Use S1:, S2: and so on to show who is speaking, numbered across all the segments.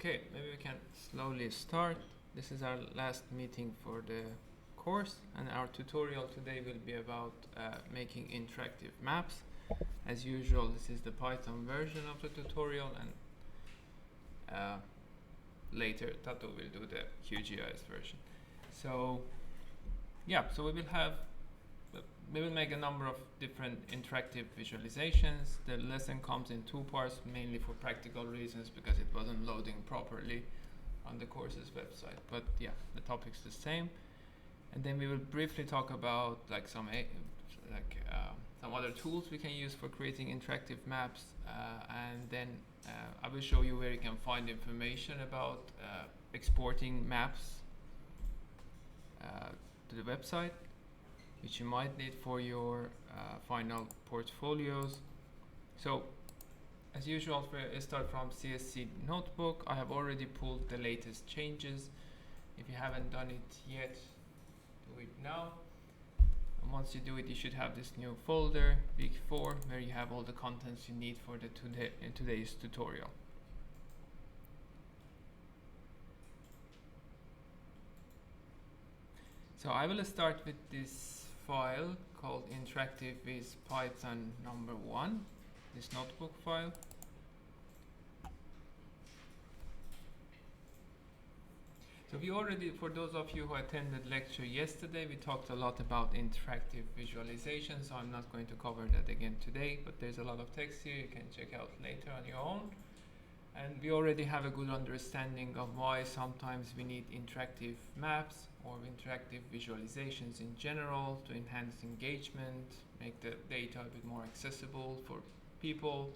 S1: Okay, maybe we can slowly start. This is our last meeting for the course, and our tutorial today will be about making interactive maps. As usual, this is the Python version of the tutorial, and later Tato will do the QGIS version. So so we will make a number of different interactive visualizations. The lesson comes in two parts, mainly for practical reasons because it wasn't loading properly on the course's website. But yeah, the topic's the same. And then we will briefly talk about some other tools we can use for creating interactive maps, and then I will show you where you can find information about exporting maps to the website, which you might need for your final portfolios. So, as usual, we start from CSC notebook. I have already pulled the latest changes. If you haven't done it yet, do it now. And once you do it, you should have this new folder, week 4, where you have all the contents you need for today's tutorial. So I will start with this file called interactive with Python number 1, this notebook file. So we already, for those of you who attended lecture yesterday, we talked a lot about interactive visualization, so I'm not going to cover that again today, but there's a lot of text here you can check out later on your own. And we already have a good understanding of why sometimes we need interactive maps or interactive visualizations in general to enhance engagement, make the data a bit more accessible for people.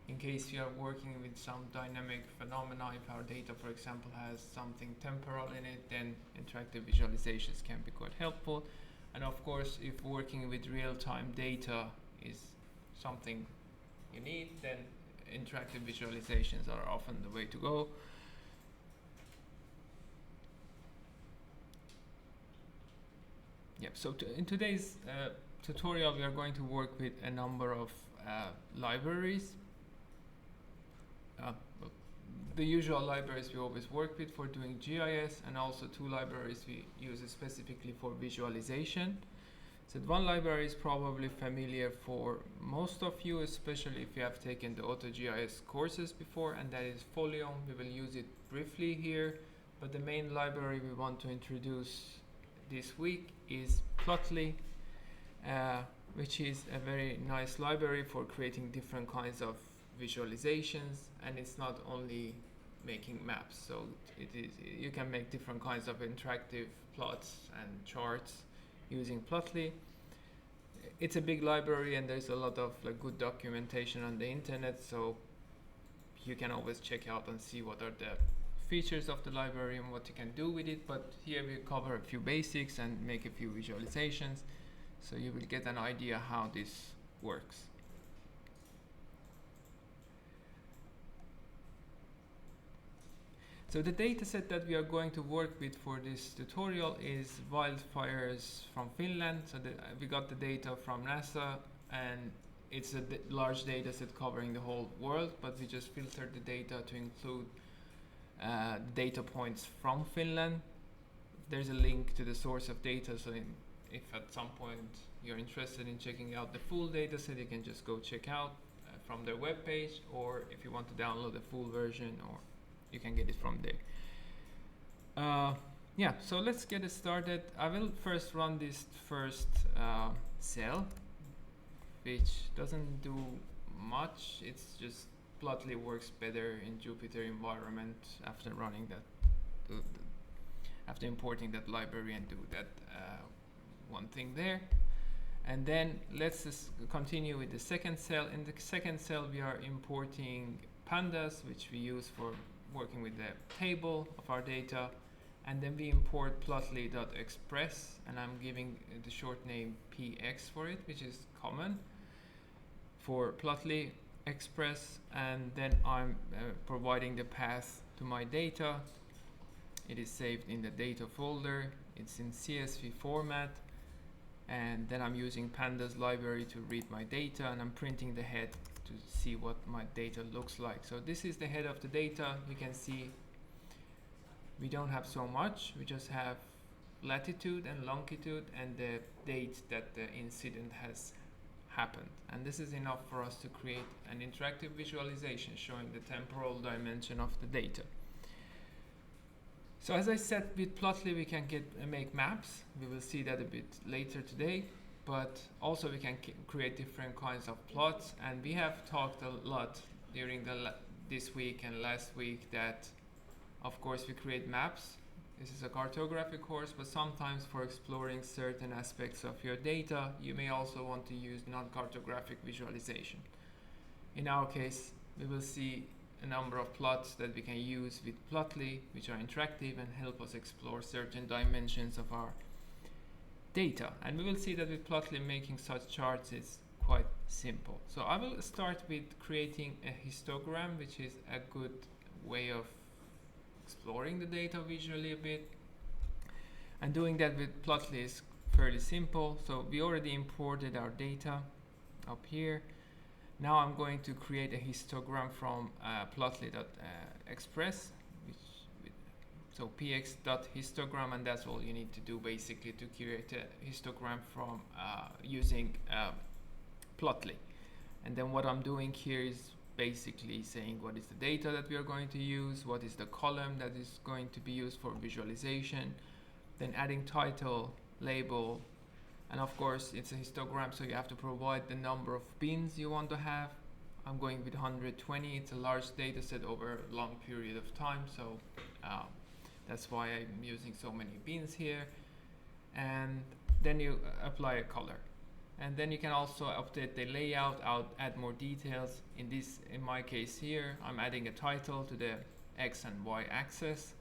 S1: In case you are working with some dynamic phenomena, if our data, for example, has something temporal in it, then interactive visualizations can be quite helpful. And of course, if working with real-time data is something you need, then interactive visualizations are often the way to go. So in today's tutorial, we are going to work with a number of libraries. The usual libraries we always work with for doing GIS, and also two libraries we use specifically for visualization. So one library is probably familiar for most of you, especially if you have taken the AutoGIS courses before, and that is Folium. We will use it briefly here, but the main library we want to introduce this week is Plotly, which is a very nice library for creating different kinds of visualizations, and it's not only making maps, so you can make different kinds of interactive plots and charts using Plotly. It's a big library and there's a lot of good documentation on the internet, so you can always check out and see what are the features of the library and what you can do with it. But here we cover a few basics and make a few visualizations, so you will get an idea how this works. So the dataset that we are going to work with for this tutorial is wildfires from Finland. So we got the data from NASA, and it's a large dataset covering the whole world, but we just filtered the data to include data points from Finland. There's a link to the source of data, so if at some point you're interested in checking out the full dataset, you can just go check out from their webpage, or if you want to download the full version, or you can get it from there. So let's get it started. I will first run this first cell, which doesn't do much. It's just Plotly works better in Jupyter environment after running that, after importing that library and do that one thing there. And then let's just continue with the second cell. In the second cell, we are importing pandas, which we use for working with the table of our data, and then we import plotly.express, and I'm giving the short name px for it, which is common for Plotly Express, and then I'm providing the path to my data. It is saved in the data folder, it's in CSV format, and then I'm using pandas library to read my data, and I'm printing the head to see what my data looks like. So this is the head of the data. You can see we don't have so much. We just have latitude and longitude and the date that the incident has happened. And this is enough for us to create an interactive visualization showing the temporal dimension of the data. So as I said, with Plotly we can make maps. We will see that a bit later today. But also we can create different kinds of plots. And we have talked a lot during this week and last week that, of course, we create maps. This is a cartography course, but sometimes for exploring certain aspects of your data, you may also want to use non-cartographic visualization. In our case, we will see a number of plots that we can use with Plotly, which are interactive and help us explore certain dimensions of our data. And we will see that with Plotly making such charts is quite simple. So I will start with creating a histogram, which is a good way of exploring the data visually a bit. And doing that with Plotly is fairly simple. So we already imported our data up here. Now I'm going to create a histogram from plotly.express, so px.histogram, and that's all you need to do basically to create a histogram from using Plotly. And then what I'm doing here is basically saying what is the data that we are going to use, what is the column that is going to be used for visualization, then adding title, label, and of course it's a histogram, so you have to provide the number of bins you want to have. I'm going with 120. It's a large data set over a long period of time, so that's why I'm using so many bins here. And then you apply a color. And then you can also update the layout, add more details. In my case here, I'm adding a title to the X and Y axis.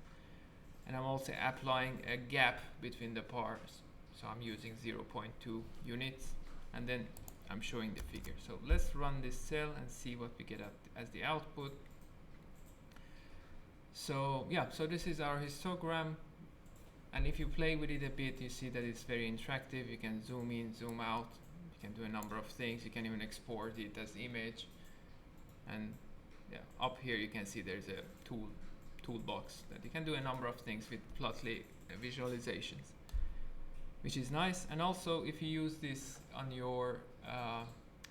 S1: And I'm also applying a gap between the bars. So I'm using 0.2 units. And then I'm showing the figure. So let's run this cell and see what we get as the output. So yeah, so this is our histogram. And if you play with it a bit, you see that it's very interactive. You can zoom in, zoom out. You can do a number of things. You can even export it as image. And yeah, up here you can see there's a toolbox that you can do a number of things with Plotly visualizations, which is nice. And also if you use this on your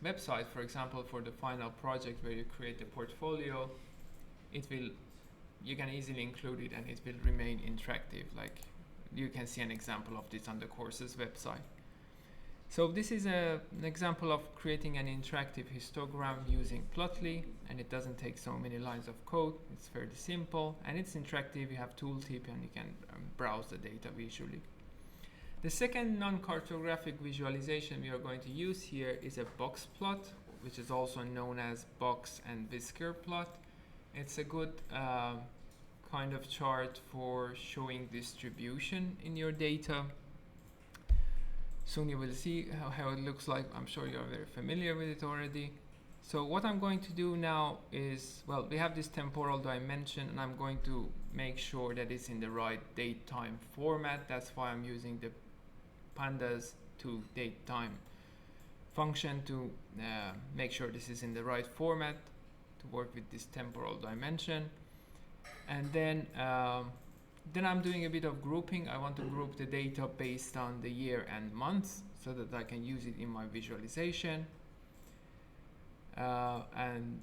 S1: website, for example, for the final project where you create the portfolio, you can easily include it and it will remain interactive. Like you can see an example of this on the course's website. So this is an example of creating an interactive histogram using Plotly, and it doesn't take so many lines of code. It's fairly simple and it's interactive. You have tooltip and you can browse the data visually. The second non-cartographic visualization we are going to use here is a box plot, which is also known as box and whisker plot. It's a good kind of chart for showing distribution in your data. Soon you will see how it looks like. I'm sure you're very familiar with it already. So what I'm going to do now is, well, we have this temporal dimension and I'm going to make sure that it's in the right date time format. That's why I'm using the pandas to date time function to make sure this is in the right format to work with this temporal dimension. And then I'm doing a bit of grouping. I want to group the data based on the year and month so that I can use it in my visualization. And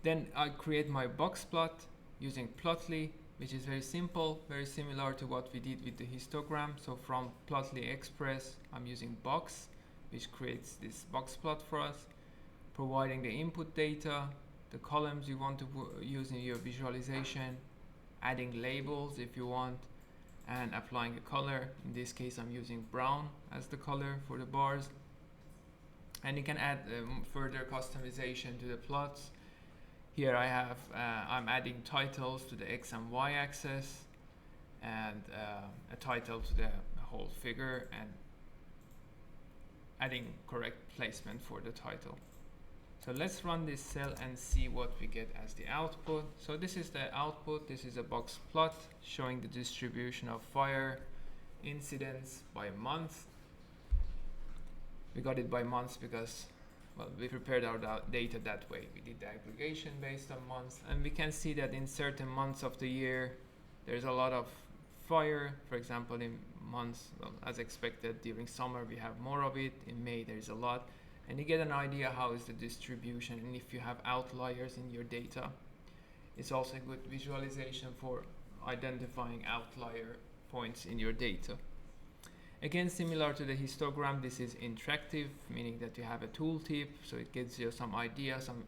S1: then I create my box plot using Plotly, which is very simple, very similar to what we did with the histogram. So from Plotly Express, I'm using box, which creates this box plot for us, providing the input data, the columns you want to use in your visualization, adding labels if you want, and applying a color. In this case, I'm using brown as the color for the bars. And you can add further customization to the plots. Here I have, I'm adding titles to the X and Y axis, and a title to the whole figure, and adding correct placement for the title. So let's run this cell and see what we get as the output. So this is the output. This is a box plot showing the distribution of fire incidents by month. We got it by months because, well, we prepared our data that way. We did the aggregation based on months, and we can see that in certain months of the year, there's a lot of fire. For example, in months, well, as expected, during summer we have more of it. In May there's a lot, and you get an idea how is the distribution, and if you have outliers in your data. It's also a good visualization for identifying outlier points in your data. Again, similar to the histogram, this is interactive, meaning that you have a tooltip, so it gives you some idea, some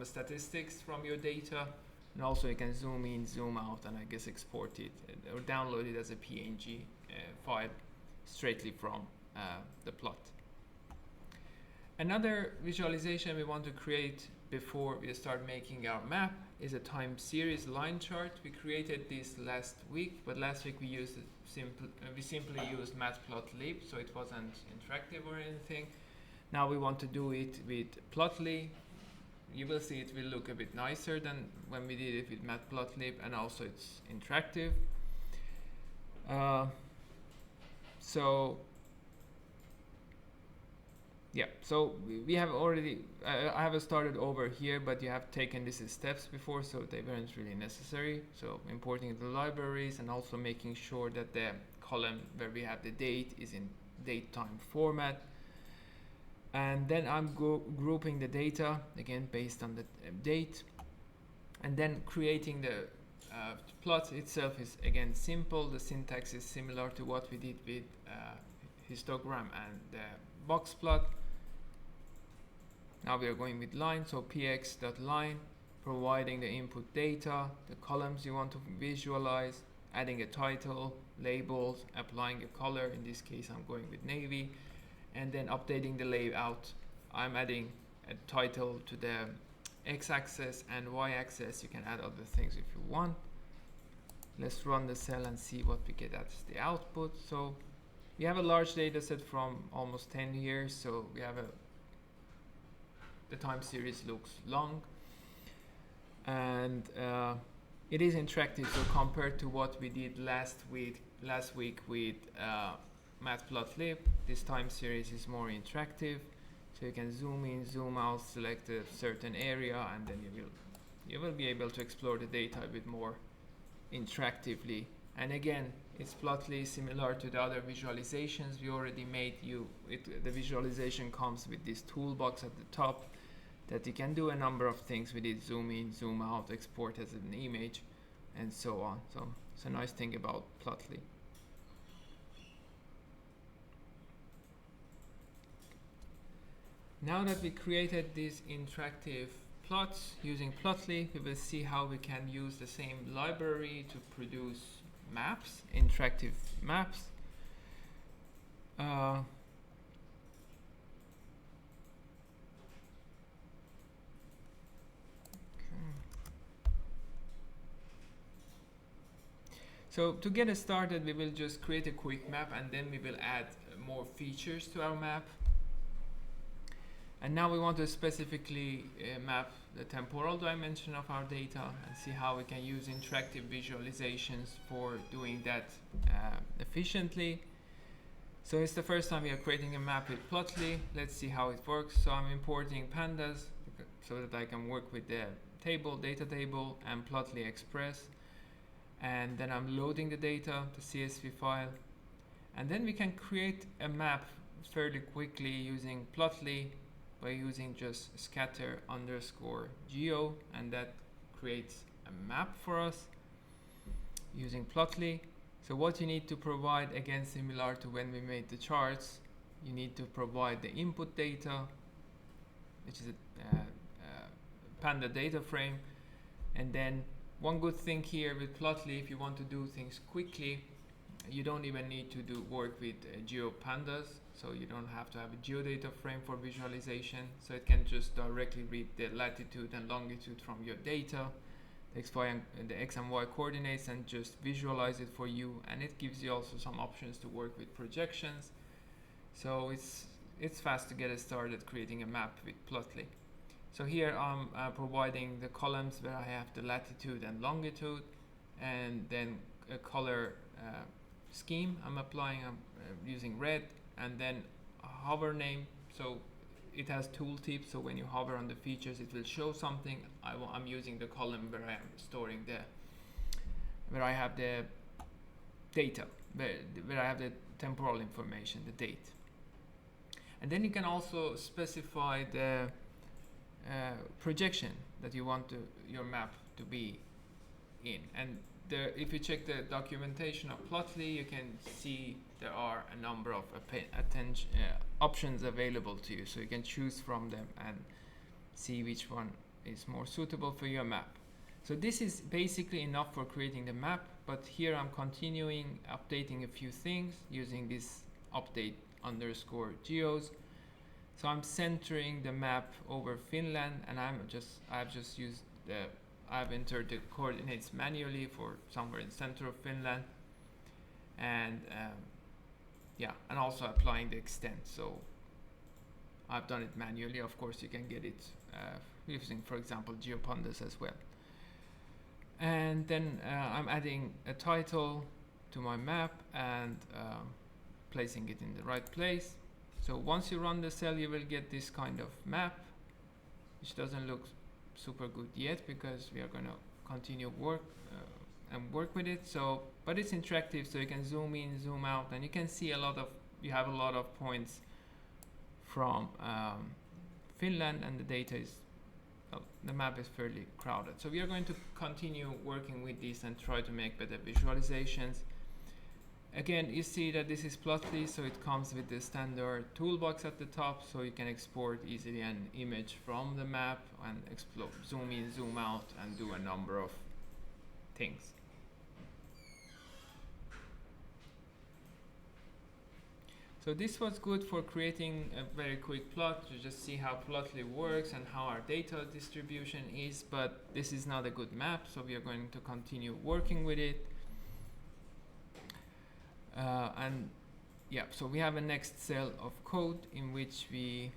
S1: statistics from your data, and also you can zoom in, zoom out, and I guess export it or download it as a PNG file straightly from the plot. Another visualization we want to create before we start making our map is a time series line chart. We created this last week, but last week we used we simply used matplotlib, so it wasn't interactive or anything. Now we want to do it with plotly. You will see it will look a bit nicer than when we did it with matplotlib, and also it's interactive. So we have already, I have started over here, but you have taken this as steps before, so they weren't really necessary. So importing the libraries and also making sure that the column where we have the date is in date time format. And then I'm grouping the data, again, based on the date. And then creating the plot itself is, again, simple. The syntax is similar to what we did with histogram and the box plot. Now we are going with line, so px.line, providing the input data, the columns you want to visualize, adding a title, labels, applying a color. In this case, I'm going with navy, and then updating the layout. I'm adding a title to the x-axis and y-axis. You can add other things if you want. Let's run the cell and see what we get as the output. So we have a large data set from almost 10 years, so we have the time series looks long, and it is interactive. So compared to what we did last week with matplotlib, this time series is more interactive. So you can zoom in, zoom out, select a certain area, and then you will be able to explore the data a bit more interactively. And again, it's plotly, similar to the other visualizations we already made. The visualization comes with this toolbox at the top that you can do a number of things with it: zoom in, zoom out, export as an image, and so on. So it's a nice thing about plotly. Now that we created these interactive plots using plotly, we will see how we can use the same library to produce maps, interactive maps. So to get us started, we will just create a quick map, and then we will add more features to our map. And now we want to specifically map the temporal dimension of our data and see how we can use interactive visualizations for doing that efficiently. So it's the first time we are creating a map with plotly. Let's see how it works. So I'm importing pandas so that I can work with the data table, and plotly express. And then I'm loading the data, the CSV file. And then we can create a map fairly quickly using plotly by using just scatter underscore geo, and that creates a map for us using plotly. So what you need to provide, again similar to when we made the charts, you need to provide the input data, which is a panda data frame. And then one good thing here with plotly, if you want to do things quickly, you don't even need to work with GeoPandas, so you don't have to have a geodata frame for visualization. So it can just directly read the latitude and longitude from your data, the X and Y coordinates, and just visualize it for you. And it gives you also some options to work with projections. So it's fast to get started creating a map with plotly. So here I'm providing the columns where I have the latitude and longitude, and then a color scheme I'm applying. I'm using red, and then hover name. So it has tooltips, so when you hover on the features it will show something. I'm using the column where I am storing where I have the data, where I have the temporal information, the date. And then you can also specify the projection that you want your map to be in. And if you check the documentation of Plotly, you can see there are a number of options available to you, so you can choose from them and see which one is more suitable for your map. So this is basically enough for creating the map, but here I'm continuing updating a few things using this update_geos. So I'm centering the map over Finland, and I've entered the coordinates manually for somewhere in center of Finland, and and also applying the extent. So I've done it manually. Of course, you can get it using, for example, GeoPandas as well. And then I'm adding a title to my map and placing it in the right place. So once you run the cell, you will get this kind of map, which doesn't look super good yet because we are going to continue work with it. So, but it's interactive, so you can zoom in, zoom out, and you can see you have a lot of points from Finland, and the data is, the map is fairly crowded. So we are going to continue working with this and try to make better visualizations. Again, you see that this is Plotly, so it comes with the standard toolbox at the top, so you can export easily an image from the map and zoom in, zoom out, and do a number of things. So this was good for creating a very quick plot to just see how Plotly works and how our data distribution is, but this is not a good map, so we are going to continue working with it. So we have a next cell of code in which we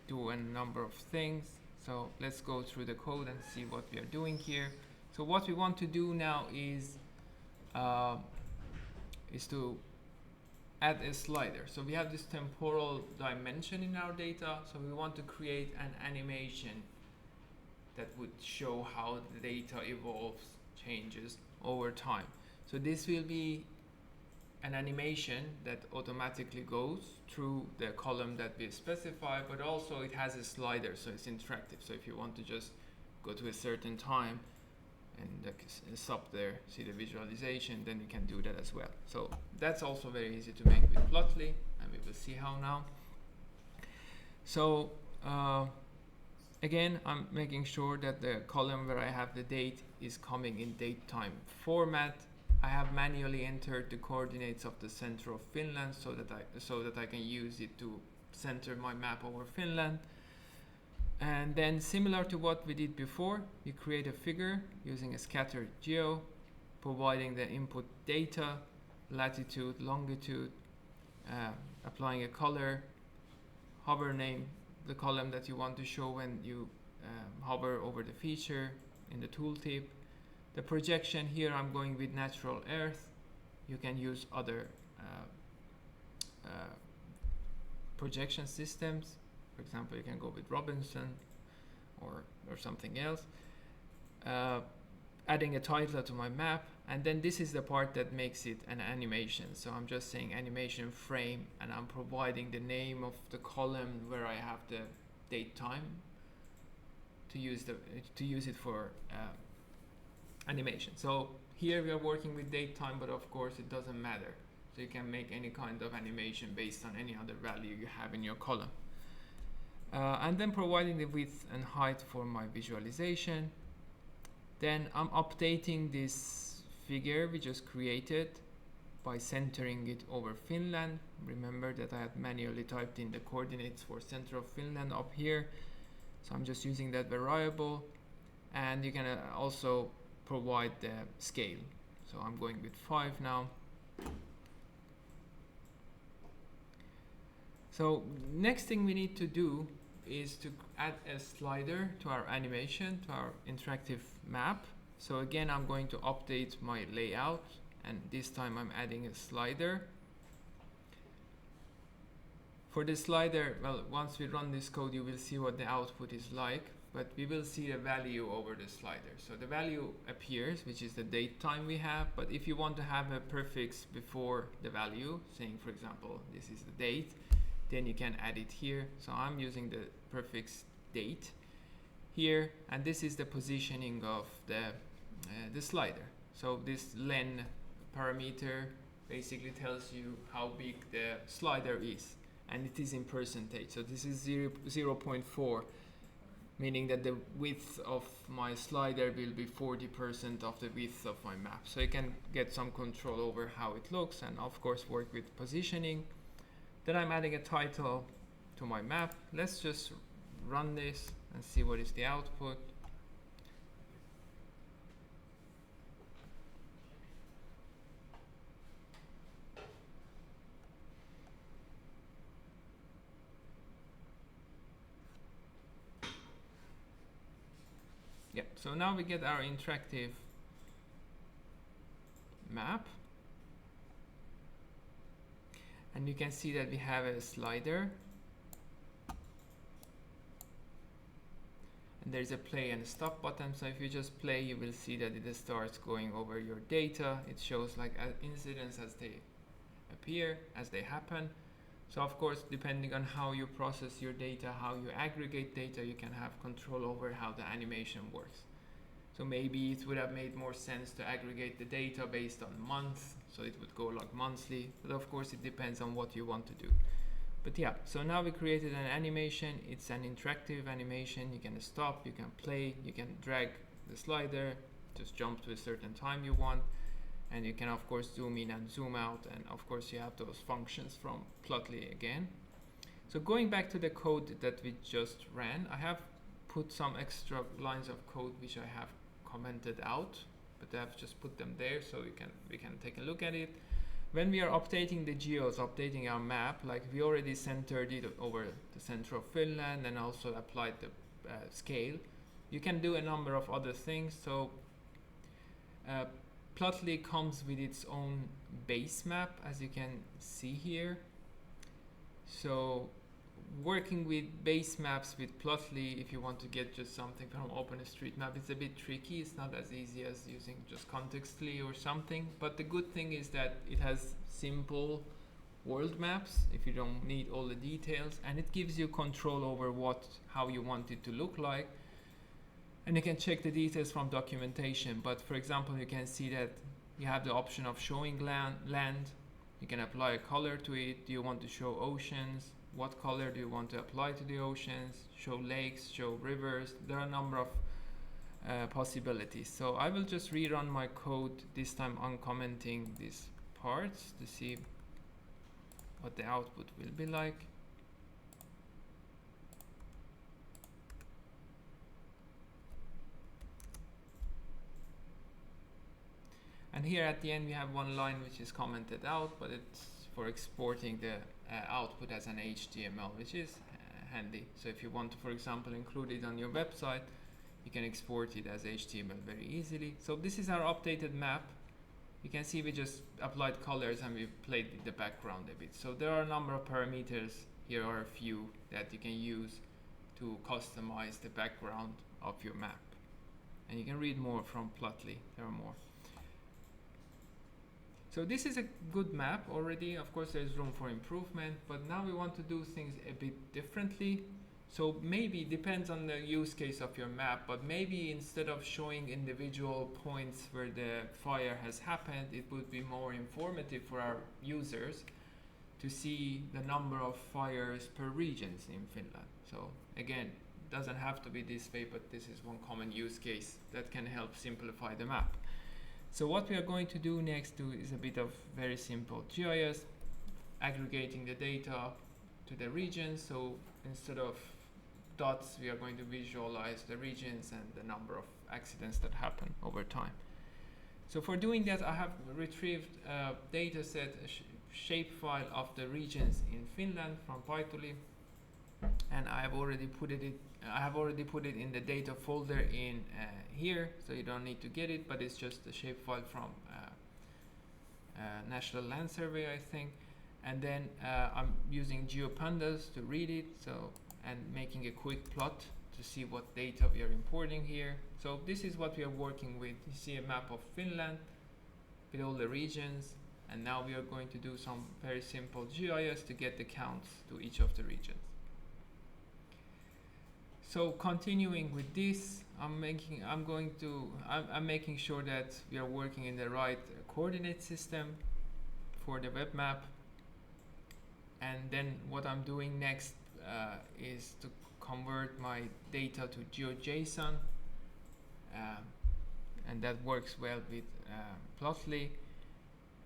S1: do a number of things. So let's go through the code and see what we are doing here. So what we want to do now is to add a slider. So we have this temporal dimension in our data, so we want to create an animation that would show how the data evolves, changes over time. So this will be an animation that automatically goes through the column that we specify, but also it has a slider, so it's interactive. So if you want to just go to a certain time and stop there, see the visualization, then you can do that as well. So that's also very easy to make with Plotly, and we will see how now. So again, I'm making sure that the column where I have the date is coming in date-time format. I have manually entered the coordinates of the center of Finland so that I can use it to center my map over Finland. And then, similar to what we did before, you create a figure using a scattered geo, providing the input data, latitude, longitude, applying a color, hover name, the column that you want to show when you hover over the feature in the tooltip. The projection here, I'm going with natural earth. You can use other projection systems. For example, you can go with Robinson or something else. Adding a title to my map, and then this is the part that makes it an animation. So I'm just saying animation frame, and I'm providing the name of the column where I have the date time to use it for animation. So here we are working with date time, but of course it doesn't matter. So you can make any kind of animation based on any other value you have in your column. And then providing the width and height for my visualization. Then I'm updating this figure we just created by centering it over Finland. Remember that I had manually typed in the coordinates for center of Finland up here. So I'm just using that variable, and you can also provide the scale. So I'm going with 5 now. So next thing we need to do is to add a slider to our animation, to our interactive map. So again, I'm going to update my layout, and this time I'm adding a slider. For the slider, well, once we run this code, you will see what the output is like, but we will see the value over the slider. So the value appears, which is the date time we have, but if you want to have a prefix before the value, saying for example, this is the date, then you can add it here. So I'm using the prefix date here, and this is the positioning of the slider. So this len parameter basically tells you how big the slider is, and it is in percentage. So this is 0.4, meaning that the width of my slider will be 40% of the width of my map. So you can get some control over how it looks, and of course work with positioning. Then I'm adding a title to my map. Let's just run this and see what is the output. Yeah, so now we get our interactive map. And you can see that we have a slider. And there's a play and a stop button. So if you just play, you will see that it starts going over your data. It shows like incidents as they appear, as they happen. So of course, depending on how you process your data, how you aggregate data, you can have control over how the animation works. So maybe it would have made more sense to aggregate the data based on months, so it would go like monthly, but of course it depends on what you want to do. But yeah, so now we created an animation. It's an interactive animation. You can stop, you can play, you can drag the slider, just jump to a certain time you want, and you can of course zoom in and zoom out, and of course you have those functions from Plotly again. So going back to the code that we just ran, I have put some extra lines of code which I have commented out, but I've just put them there so we can take a look at it. When we are updating the geos, updating our map, like we already centered it over the center of Finland and also applied the scale, you can do a number of other things. So Plotly comes with its own base map, as you can see here. So working with base maps with Plotly, if you want to get just something from OpenStreetMap, it's a bit tricky. It's not as easy as using just Contextly or something. But the good thing is that it has simple world maps if you don't need all the details, and it gives you control over how you want it to look like. And you can check the details from documentation. But for example, you can see that you have the option of showing land. You can apply a color to it. Do you want to show oceans? What color do you want to apply to the oceans? Show lakes, show rivers. There are a number of possibilities. So I will just rerun my code, this time uncommenting these parts to see what the output will be like. And here at the end we have one line which is commented out, but it's for exporting the output as an HTML, which is handy. So if you want to, for example, include it on your website, you can export it as HTML very easily. So this is our updated map. You can see we just applied colors and we played with the background a bit. So there are a number of parameters. Here are a few that you can use to customize the background of your map. And you can read more from Plotly. There are more. So this is a good map already. Of course, there's room for improvement, but now we want to do things a bit differently. So maybe it depends on the use case of your map, but maybe instead of showing individual points where the fire has happened, it would be more informative for our users to see the number of fires per regions in Finland. So again, it doesn't have to be this way, but this is one common use case that can help simplify the map. So what we are going to do next is a bit of very simple GIS, aggregating the data to the regions. So instead of dots, we are going to visualize the regions and the number of accidents that happen over time. So for doing that, I have retrieved a data set, shapefile of the regions in Finland from Python, and I have already put it in the data folder in here, so you don't need to get it, but it's just a shapefile from National Land Survey, I think. And then I'm using GeoPandas to read it, so, and making a quick plot to see what data we are importing here. So this is what we are working with. You see a map of Finland with all the regions, and now we are going to do some very simple GIS to get the counts to each of the regions. So continuing with this, I'm making sure that we are working in the right coordinate system for the web map. And then what I'm doing next is to convert my data to GeoJSON, and that works well with Plotly.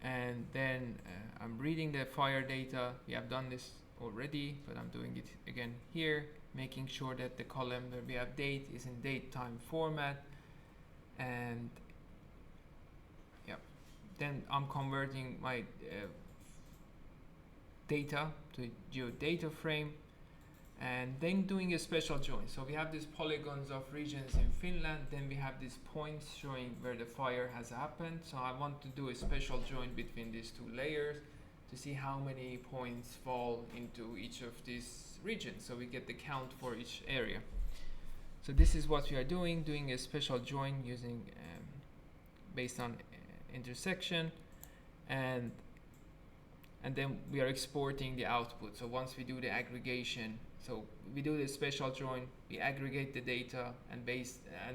S1: And then I'm reading the fire data. We have done this already, but I'm doing it again here, making sure that the column where we have date is in date time format. And yeah, then I'm converting my data to geodata frame, and then doing a special join. So we have these polygons of regions in Finland, then we have these points showing where the fire has happened. So I want to do a special join between these two layers to see how many points fall into each of these regions, so we get the count for each area. So this is what we are doing a special join using based on intersection, and then we are exporting the output. So once we do the aggregation, so we do the special join, we aggregate the data, and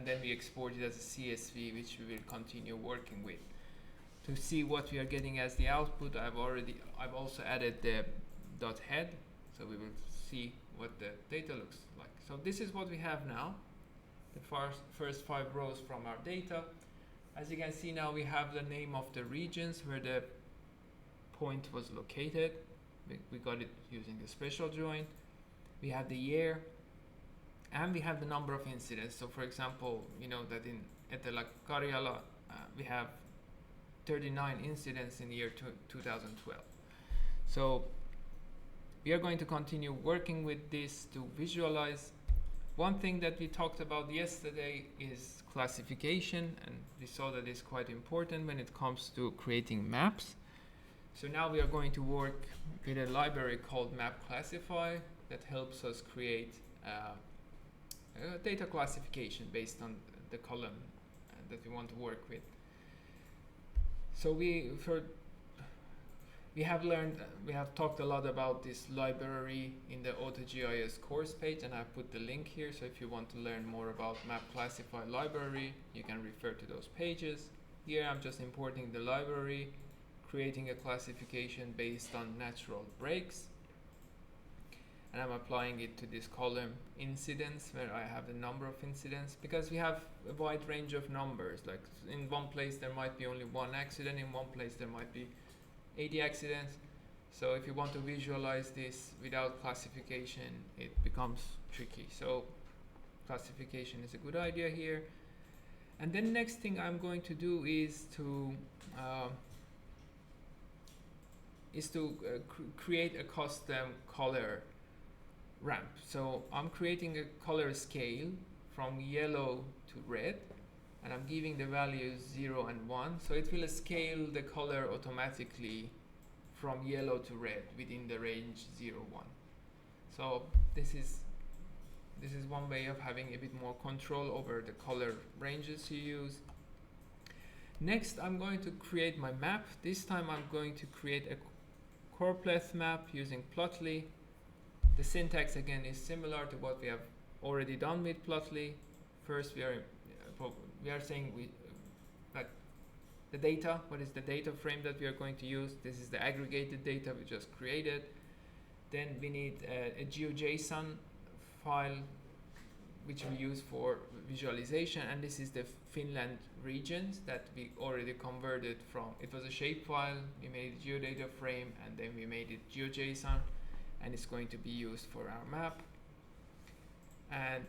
S1: then we export it as a CSV, which we will continue working with. To see what we are getting as the output, I've also added the .head, so we will see what the data looks like. So this is what we have now, the first 5 rows from our data. As you can see now, we have the name of the regions where the point was located. We got it using the special join. We have the year, and we have the number of incidents. So for example, you know that in Etelä-Karjala we have 39 incidents in the year 2012. So we are going to continue working with this to visualize. One thing that we talked about yesterday is classification, and we saw that it's quite important when it comes to creating maps. So now we are going to work with a library called Map Classify that helps us create data classification based on the column that we want to work with. So we have talked a lot about this library in the AutoGIS course page, and I put the link here. So if you want to learn more about Map Classify library, you can refer to those pages. Here I'm just importing the library, creating a classification based on natural breaks, and I'm applying it to this column incidents, where I have the number of incidents, because we have a wide range of numbers. Like in one place there might be only 1 accident, in one place there might be 80 accidents. So if you want to visualize this without classification, it becomes tricky. So classification is a good idea here. And then next thing I'm going to do is to create a custom color ramp. So I'm creating a color scale from yellow to red, and I'm giving the values 0 and 1. So it will scale the color automatically from yellow to red within the range 0, 1. So this is one way of having a bit more control over the color ranges you use. Next, I'm going to create my map. This time I'm going to create a choropleth map using Plotly. The syntax again is similar to what we have already done with Plotly. First we are saying like the data, what is the data frame that we are going to use. This is the aggregated data we just created. Then we need a GeoJSON file which we use for visualization, and this is the Finland regions that we already converted from. It was a shapefile, we made a geodata frame, and then we made it GeoJSON, and it's going to be used for our map. And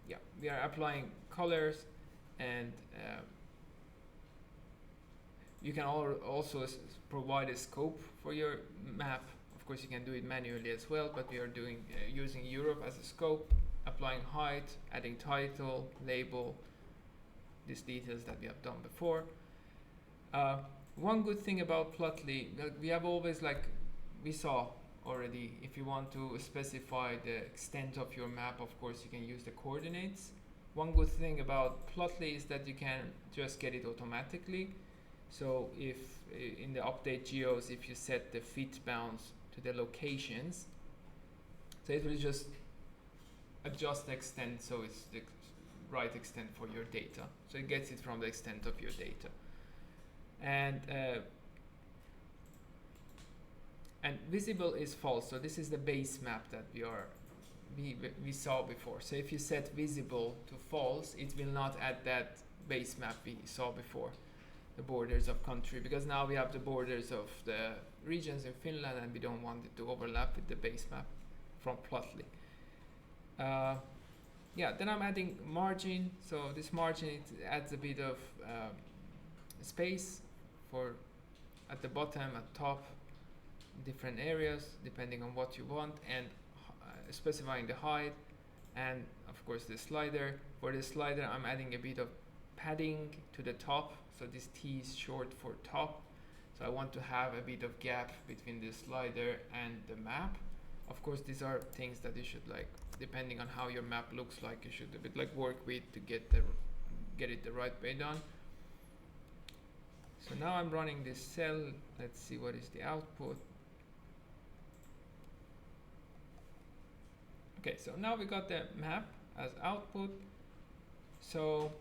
S1: yeah, we are applying colors, and you can also provide a scope for your map. Of course, you can do it manually as well, but we are doing using Europe as a scope, applying height, adding title, label, these details that we have done before. One good thing about Plotly, we have always, like we saw already, if you want to specify the extent of your map, of course you can use the coordinates. One good thing about Plotly is that you can just get it automatically. So if in the update geos, if you set the fit bounds to the locations, so it will just adjust the extent so it's the right extent for your data. So it gets it from the extent of your data. And visible is false. So this is the base map that we saw before. So if you set visible to false, it will not add that base map we saw before, the borders of country, because now we have the borders of the regions in Finland and we don't want it to overlap with the base map from Plotly. Yeah, then I'm adding margin. So this margin, it adds a bit of space for at the bottom, at top, different areas depending on what you want, and specifying the height, and of course the slider. For the slider, I'm adding a bit of padding to the top. So this T is short for top. So I want to have a bit of gap between the slider and the map. Of course, these are things that you should, like, depending on how your map looks like, you should a bit like work with to get it the right way done. So now I'm running this cell. Let's see what is the output. Okay, so now we got the map as output. So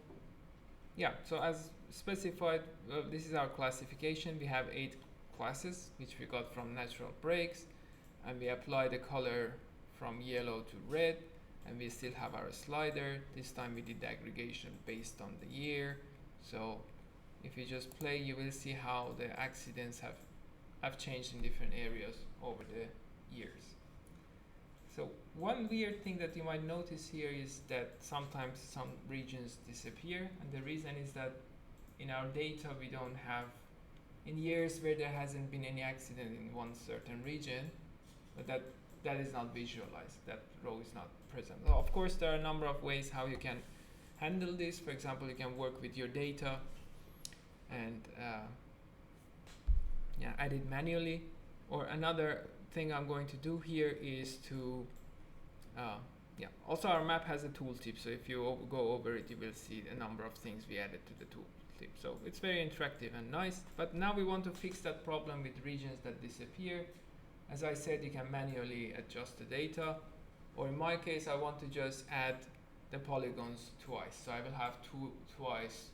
S1: yeah, so as specified, this is our classification. We have 8 classes, which we got from natural breaks, and we apply the color from yellow to red, and we still have our slider. This time we did the aggregation based on the year. So if you just play, you will see how the accidents have changed in different areas over the years. So one weird thing that you might notice here is that sometimes some regions disappear, and the reason is that in our data we don't have, in years where there hasn't been any accident in one certain region, but that is not visualized, that row is not present. Well, of course there are a number of ways how you can handle this. For example, you can work with your data and add it manually. Or another thing I'm going to do here is to also our map has a tooltip, so if you go over it, you will see a number of things we added to the tooltip. So it's very interactive and nice. But now we want to fix that problem with regions that disappear. As I said, you can manually adjust the data, or in my case I want to just add the polygons twice. So I will have twice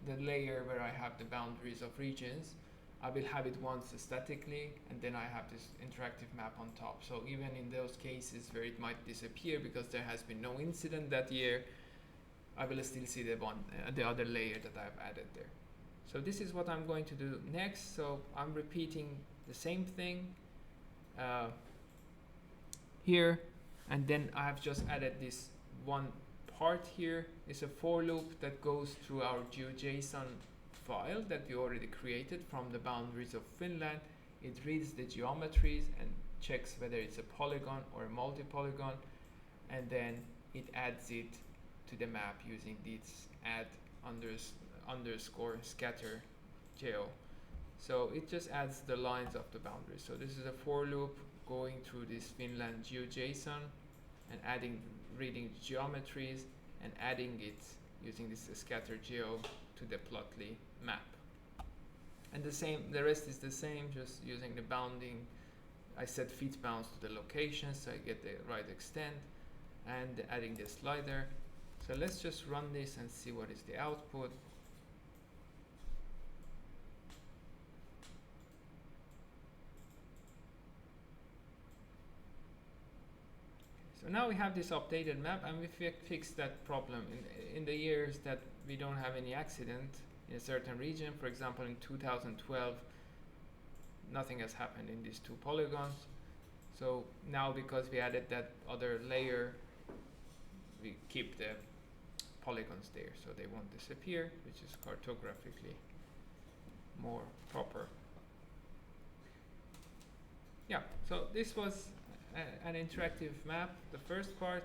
S1: the layer where I have the boundaries of regions. I will have it once statically, and then I have this interactive map on top. So even in those cases where it might disappear because there has been no incident that year, I will still see the other layer that I've added there. So this is what I'm going to do next. So I'm repeating the same thing here, and then I have just added this one part here. It's a for loop that goes through our GeoJSON file that we already created from the boundaries of Finland. It reads the geometries and checks whether it's a polygon or a multi-polygon, and then it adds it to the map using this add underscore scatter geo. So it just adds the lines of the boundaries. So this is a for loop going through this Finland GeoJSON and reading geometries and adding it using this scatter geo to the Plotly map. And the rest is the same, just using the bounding. I set fit bounds to the location so I get the right extent, and adding the slider. So let's just run this and see what is the output. So now we have this updated map, and we fixed that problem in the years that we don't have any accident in a certain region. For example, in 2012, nothing has happened in these 2 polygons. So now, because we added that other layer, we keep the polygons there, so they won't disappear, which is cartographically more proper. Yeah, so this was an interactive map, the first part.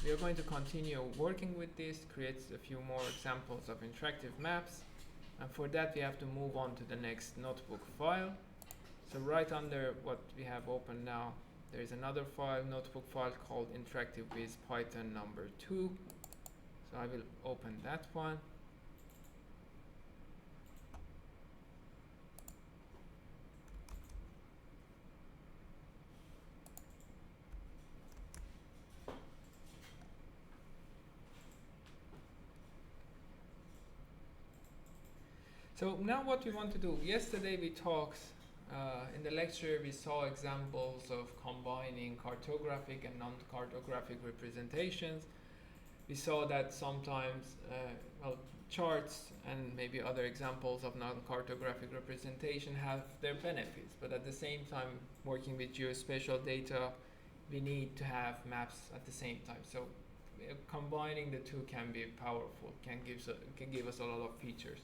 S1: We are going to continue working with this, create a few more examples of interactive maps, And for that we have to move on to the next notebook file. So right under what we have open now, there is another file, notebook file called Interactive Viz Python number 2. So I will open that one. So now what we want to do, yesterday we talked, in the lecture we saw examples of combining cartographic and non-cartographic representations. We saw that sometimes, well, charts and maybe other examples of non-cartographic representation have their benefits, but at the same time, working with geospatial data, we need to have maps at the same time. So combining the two can be powerful, can give us a lot of features.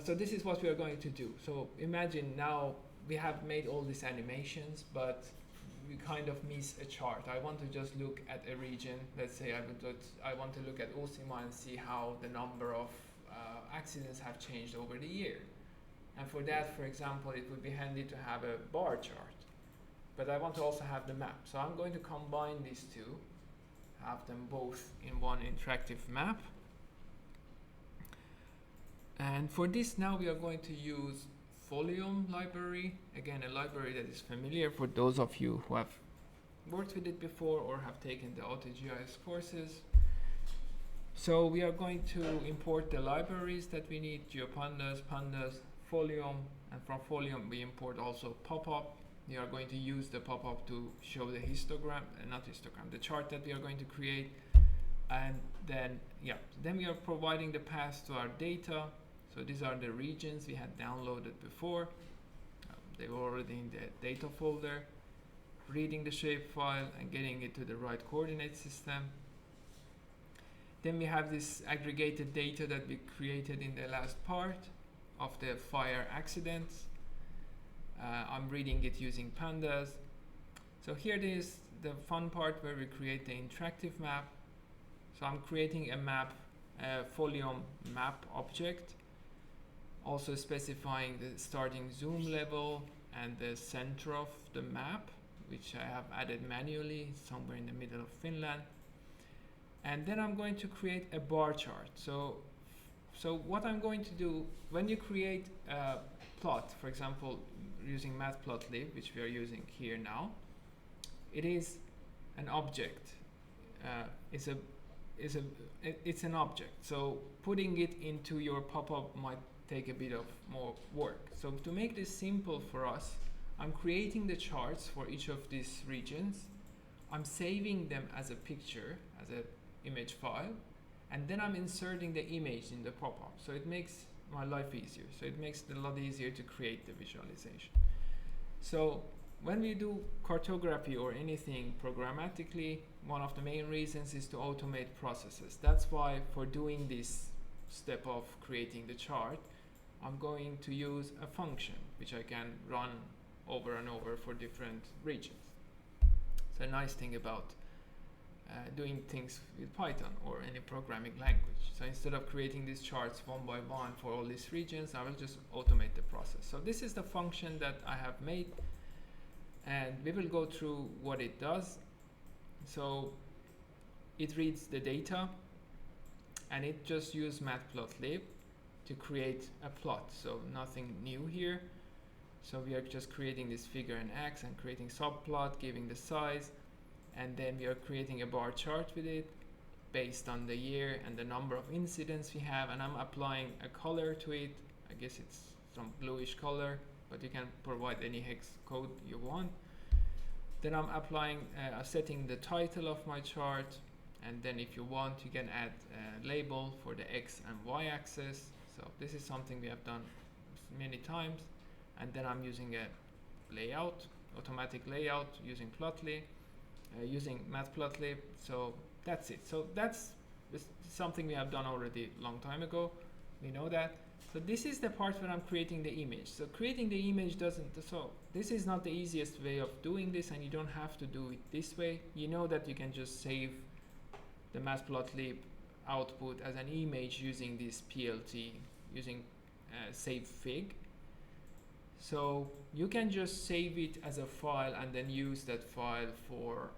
S1: So this is what we are going to do. So imagine now we have made all these animations, but we kind of miss a chart. I want to just look at a region. Let's say I want to look at Ultima and see how the number of accidents have changed over the year. And for that, for example, it would be handy to have a bar chart. But I want to also have the map. So I'm going to combine these two, have them both in one interactive map. And for this now we are going to use Folium library, again a library that is familiar for those of you who have worked with it before or have taken the AutoGIS courses. So we are going to import the libraries that we need, GeoPandas, Pandas, Folium, and from Folium we import also pop-up. We are going to use the pop-up to show the histogram, the chart that we are going to create. And then, then we are providing the path to our data. So these are the regions we had downloaded before. They were already in the data folder. Reading the shapefile and getting it to the right coordinate system. Then we have this aggregated data that we created in the last part of the fire accidents. I'm reading it using pandas. So here is the fun part where we create the interactive map. So I'm creating a map, a Folium map object, also specifying the starting zoom level and the center of the map, which I have added manually somewhere in the middle of Finland. And then I'm going to create a bar chart. So what I'm going to do, when you create a plot, for example, using matplotlib, which we are using here now, it is an object. It's an object. So putting it into your pop-up might take a bit of more work. So to make this simple for us, I'm creating the charts for each of these regions. I'm saving them as a picture, as an image file, and then I'm inserting the image in the pop-up. So it makes my life easier. So it makes it a lot easier to create the visualization. So when we do cartography or anything programmatically, one of the main reasons is to automate processes. That's why for doing this step of creating the chart, I'm going to use a function which I can run over and over for different regions. It's a nice thing about doing things with Python or any programming language. So instead of creating these charts one by one for all these regions, I will just automate the process. So this is the function that I have made, and we will go through what it does. So it reads the data, and it just uses matplotlib to create a plot. So nothing new here. So we are just creating this figure in X and creating subplot, giving the size, and then we are creating a bar chart with it based on the year and the number of incidents we have, and I'm applying a color to it. I guess it's some bluish color, but you can provide any hex code you want. Then I'm applying, setting the title of my chart, and then if you want, you can add a label for the X and Y axis. So this is something we have done many times. And then I'm using a layout, automatic layout using Plotly, using matplotlib. So that's it. So that's something we have done already a long time ago. We know that. So this is the part where I'm creating the image. So creating the image so this is not the easiest way of doing this, and you don't have to do it this way. You know that you can just save the matplotlib output as an image using this PLT using save fig. So you can just save it as a file and then use that file for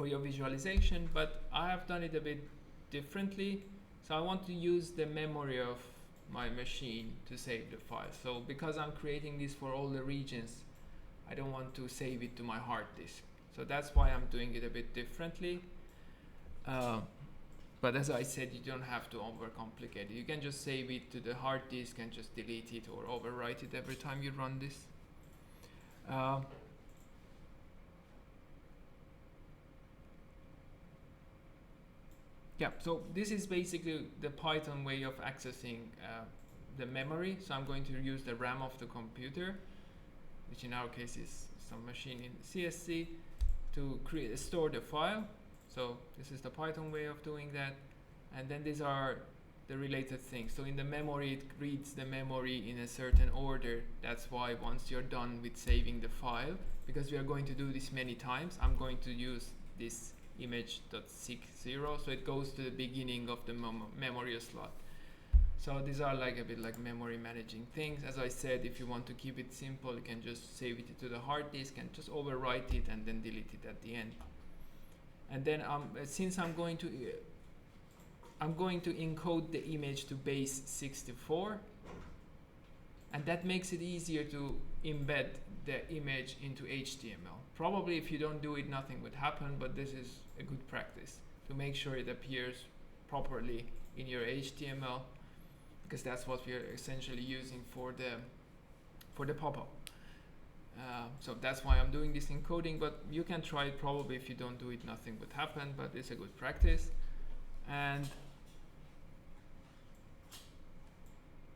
S1: your visualization, but I have done it a bit differently. So I want to use the memory of my machine to save the file. So because I'm creating this for all the regions, I don't want to save it to my hard disk. So that's why I'm doing it a bit differently. But as I said, you don't have to overcomplicate it. You can just save it to the hard disk and just delete it or overwrite it every time you run this. Yeah, so this is basically the Python way of accessing the memory. So I'm going to use the RAM of the computer, which in our case is some machine in CSC, to store the file. So this is the Python way of doing that. And then these are the related things. So in the memory, it reads the memory in a certain order. That's why once you're done with saving the file, because we are going to do this many times, I'm going to use this image.60, so it goes to the beginning of the memory slot. So these are like a bit like memory managing things. As I said, if you want to keep it simple, you can just save it to the hard disk and just overwrite it and then delete it at the end. And then since I'm going to encode the image to base 64, and that makes it easier to embed the image into HTML. Probably if you don't do it, nothing would happen, but this is a good practice to make sure it appears properly in your HTML, because that's what we are essentially using for the pop-up. So that's why I'm doing this encoding, but you can try it. Probably if you don't do it, nothing would happen, but it's a good practice. And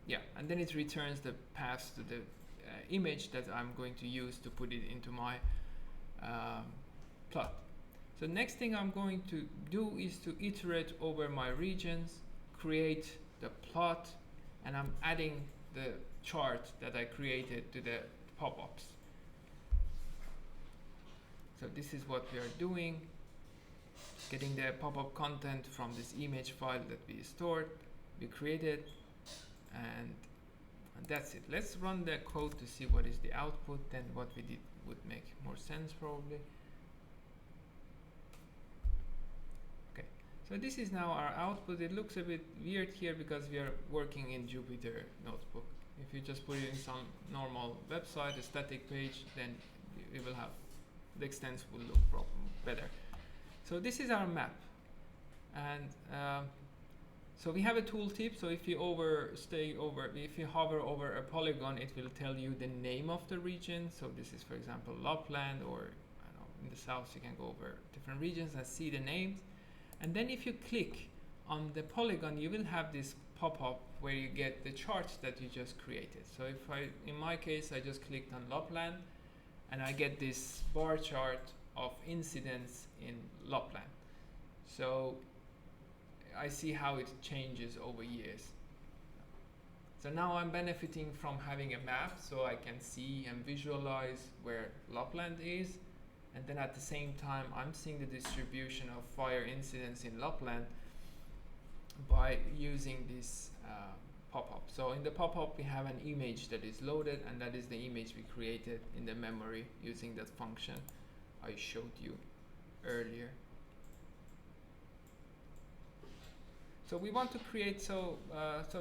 S1: yeah, and then it returns the path to the image that I'm going to use to put it into my plot. So next thing I'm going to do is to iterate over my regions, create the plot, and I'm adding the chart that I created to the pop-ups. So this is what we are doing, getting the pop-up content from this image file that we stored, we created, and that's it. Let's run the code to see what is the output, then what we did would make more sense probably. Okay, so this is now our output. It looks a bit weird here because we are working in Jupyter Notebook. If you just put it in some normal website, a static page, then we will have the extents will look better. So this is our map, and so we have a tooltip. So if you if you hover over a polygon, it will tell you the name of the region. So this is, for example, Lapland, or I don't know, in the south you can go over different regions and see the names. And then if you click on the polygon, you will have this pop-up where you get the charts that you just created. So if in my case, I just clicked on Lapland, and I get this bar chart of incidents in Lapland. So I see how it changes over years. So now I'm benefiting from having a map, so I can see and visualize where Lapland is, and then at the same time I'm seeing the distribution of fire incidents in Lapland by using this pop-up. So in the pop-up we have an image that is loaded, and that is the image we created in the memory using that function I showed you earlier. So we want to create, so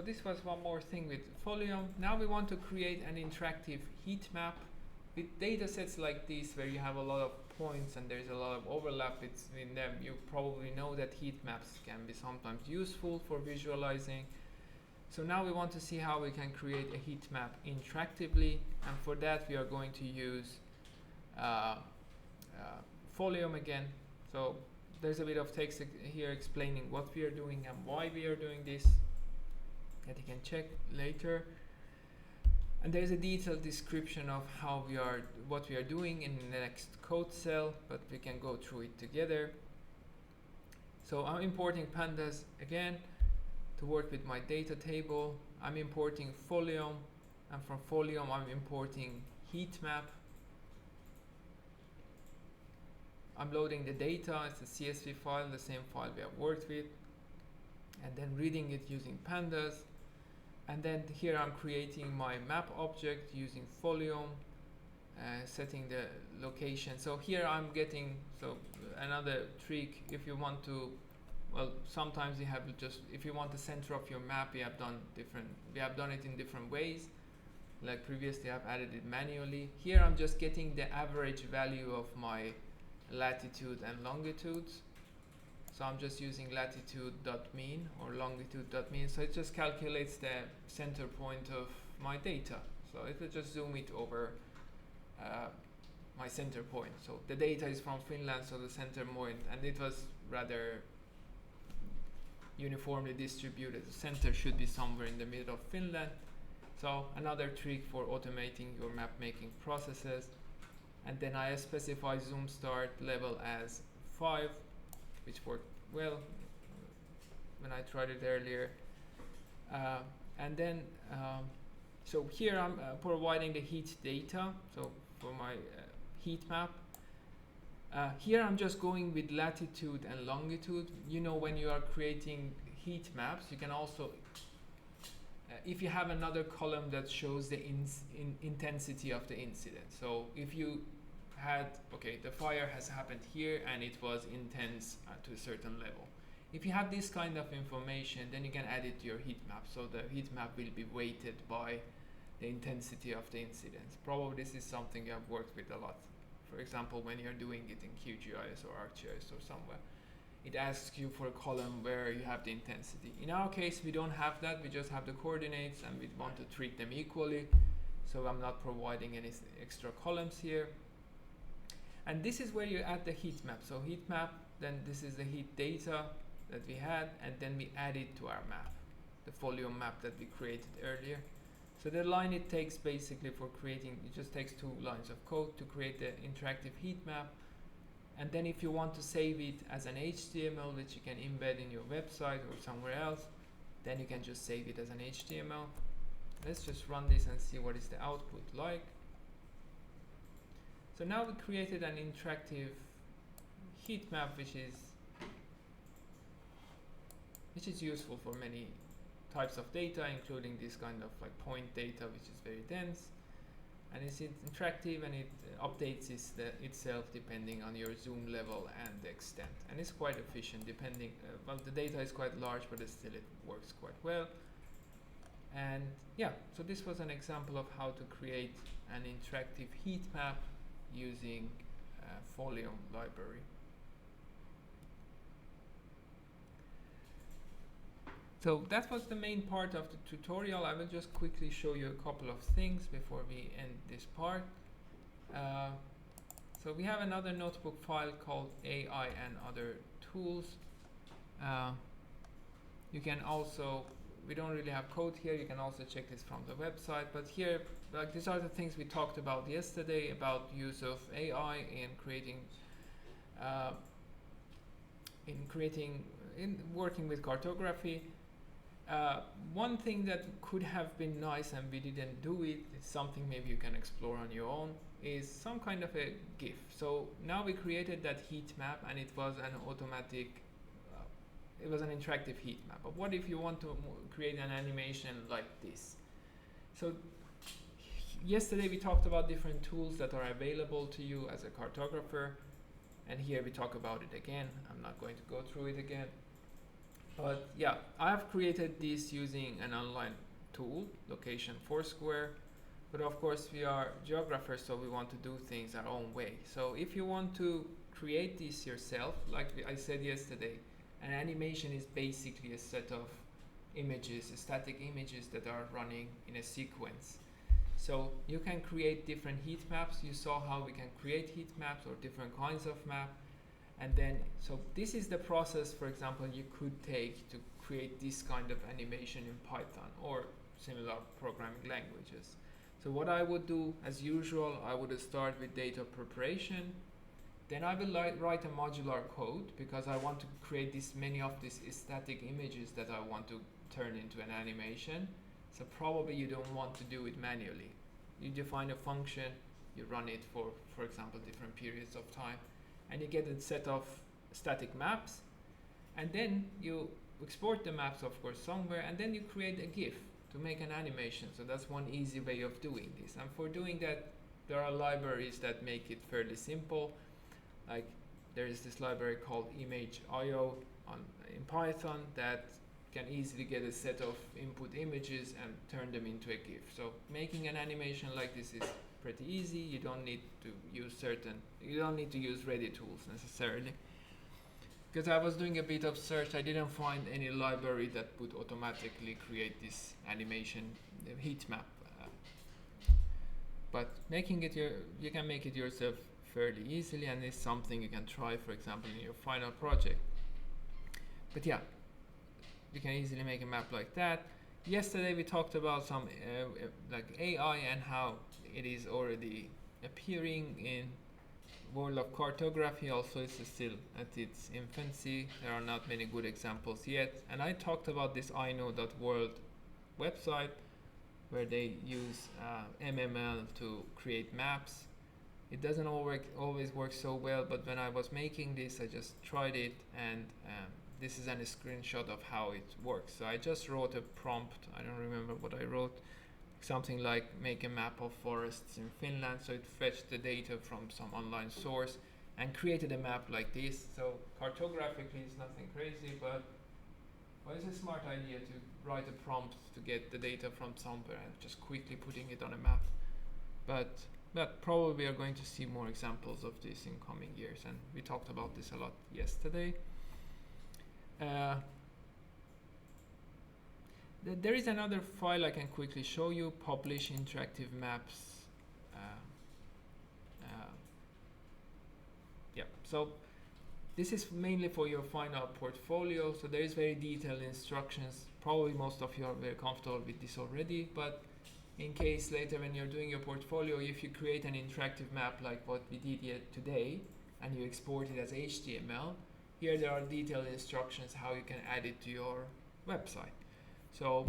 S1: this was one more thing with Folium. Now we want to create an interactive heat map with data sets like this, where you have a lot of points and there's a lot of overlap between them. You probably know that heat maps can be sometimes useful for visualizing. So now we want to see how we can create a heat map interactively, and for that we are going to use Folium again. So there's a bit of text here explaining what we are doing and why we are doing this that you can check later. And there's a detailed description of what we are doing in the next code cell, but we can go through it together. So I'm importing pandas again to work with my data table. I'm importing Folium, and from Folium I'm importing heat map. I'm loading the data. It's a CSV file, the same file we have worked with, and then reading it using pandas. And then here I'm creating my map object using Folium, setting the location. So here I'm getting, so another trick, if you want to, well, sometimes you have just, if you want the center of your map, we have done it in different ways. Like previously I've added it manually. Here I'm just getting the average value of my latitude and longitudes. So I'm just using latitude.mean or longitude.mean. So it just calculates the center point of my data. So it will just zoom it over my center point. So the data is from Finland, so the center point, and it was rather uniformly distributed. The center should be somewhere in the middle of Finland. So another trick for automating your map making processes. And then I specify zoom start level as 5, which worked well when I tried it earlier. And then, so here I'm providing the heat data. So for my heat map, here I'm just going with latitude and longitude. You know, when you are creating heat maps, you can also, if you have another column that shows the intensity of the incident. So if you had, okay, the fire has happened here and it was intense to a certain level. If you have this kind of information, then you can add it to your heat map. So the heat map will be weighted by the intensity of the incidents. Probably this is something you have worked with a lot. For example, when you're doing it in QGIS or ArcGIS or somewhere, it asks you for a column where you have the intensity. In our case, we don't have that. We just have the coordinates and we want to treat them equally. So I'm not providing any extra columns here. And this is where you add the heat map. So heat map, then this is the heat data that we had, and then we add it to our map, the Folium map that we created earlier. So the line it takes basically for creating, it just takes 2 lines of code to create the interactive heat map. And then if you want to save it as an HTML, which you can embed in your website or somewhere else, then you can just save it as an HTML. Let's just run this and see what is the output like. So now we created an interactive heat map, which is useful for many types of data, including this kind of like point data, which is very dense. And it's interactive and it updates itself depending on your zoom level and the extent. And it's quite efficient depending, well, the data is quite large, but still it works quite well. And yeah, so this was an example of how to create an interactive heat map using Folium library. So that was the main part of the tutorial. I will just quickly show you a couple of things before we end this part. So we have another notebook file called AI and Other Tools. You can also, we don't really have code here, you can also check this from the website, but here, like, these are the things we talked about yesterday about use of AI in working with cartography. One thing that could have been nice and we didn't do it, it's something maybe you can explore on your own, is some kind of a GIF. So now we created that heat map and it was an automatic, it was an interactive heat map. But what if you want to create an animation like this? So yesterday we talked about different tools that are available to you as a cartographer. And here we talk about it again. I'm not going to go through it again. But yeah, I've created this using an online tool, Location Foursquare. But of course we are geographers, so we want to do things our own way. So if you want to create this yourself, like I said yesterday, an animation is basically a set of images, static images that are running in a sequence. So you can create different heat maps. You saw how we can create heat maps or different kinds of map. And then, so this is the process, for example, you could take to create this kind of animation in Python or similar programming languages. So what I would do, as usual, I would start with data preparation. Then I will write a modular code because I want to create many of these static images that I want to turn into an animation. So probably you don't want to do it manually. You define a function, you run it for example, different periods of time, and you get a set of static maps, and then you export the maps, of course, somewhere, and then you create a GIF to make an animation. So that's one easy way of doing this. And for doing that, there are libraries that make it fairly simple. Like there is this library called image.io in Python that can easily get a set of input images and turn them into a GIF. So making an animation like this is pretty easy. You don't need to use ready tools necessarily. Because I was doing a bit of search, I didn't find any library that would automatically create this animation heat map. But making it you can make it yourself fairly easily, and it's something you can try, for example, in your final project. But yeah, you can easily make a map like that. Yesterday we talked about some like AI and how it is already appearing in world of cartography. Also, it's still at its infancy. There are not many good examples yet. And I talked about this iknow.world website where they use MML to create maps. It doesn't always work so well, but when I was making this, I just tried it, and this is a screenshot of how it works. So I just wrote a prompt. I don't remember what I wrote. Something like make a map of forests in Finland. So it fetched the data from some online source and created a map like this. So cartographically it's nothing crazy, but it's a smart idea to write a prompt to get the data from somewhere and just quickly putting it on a map. But probably we are going to see more examples of this in coming years, and we talked about this a lot yesterday. There is another file I can quickly show you, publish interactive maps. So this is mainly for your final portfolio. So there is very detailed instructions. Probably most of you are very comfortable with this already, but in case later when you're doing your portfolio, if you create an interactive map like what we did yet today, and you export it as HTML, here there are detailed instructions how you can add it to your website. So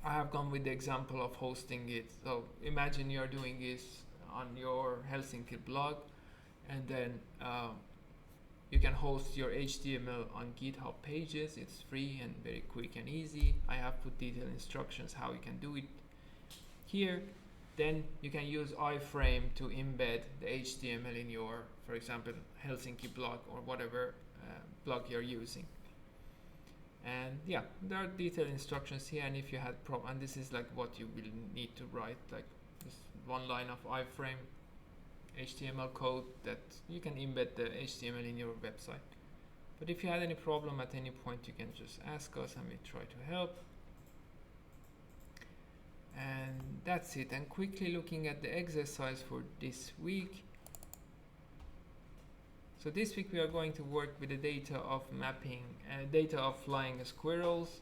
S1: I have gone with the example of hosting it. So imagine you're doing this on your Helsinki blog, and then you can host your HTML on GitHub pages. It's free and very quick and easy. I have put detailed instructions how you can do it here. Then you can use iframe to embed the HTML in your, for example, Helsinki blog or whatever blog you're using. And yeah, there are detailed instructions here, and if you had and this is like what you will need to write, like this one line of iframe HTML code that you can embed the HTML in your website. But if you had any problem at any point, you can just ask us and we try to help. And that's it. And quickly looking at the exercise for this week. So this week we are going to work with the data of mapping, data of flying squirrels.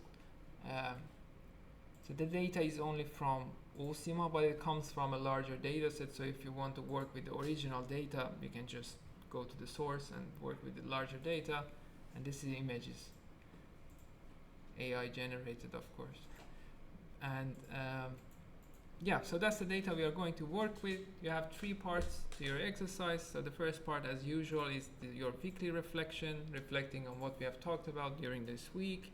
S1: So the data is only from OSIMA, but it comes from a larger data set. So if you want to work with the original data, you can just go to the source and work with the larger data. And this is images, AI generated, of course. And yeah, so that's the data we are going to work with. You have 3 parts to your exercise. So the first part, as usual, is your weekly reflection, reflecting on what we have talked about during this week.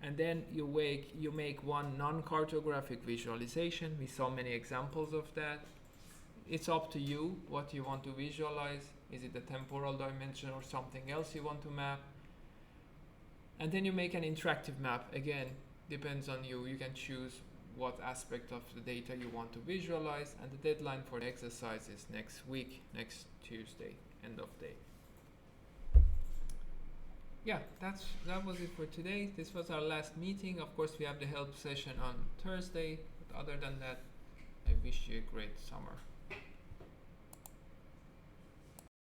S1: And then you make one non-cartographic visualization. We saw many examples of that. It's up to you what you want to visualize. Is it a temporal dimension or something else you want to map? And then you make an interactive map. Again, depends on you. You can choose what aspect of the data you want to visualize, and the deadline for the exercise is next week, next Tuesday, end of day. Yeah, that was it for today. This was our last meeting. Of course, we have the help session on Thursday. But other than that, I wish you a great summer.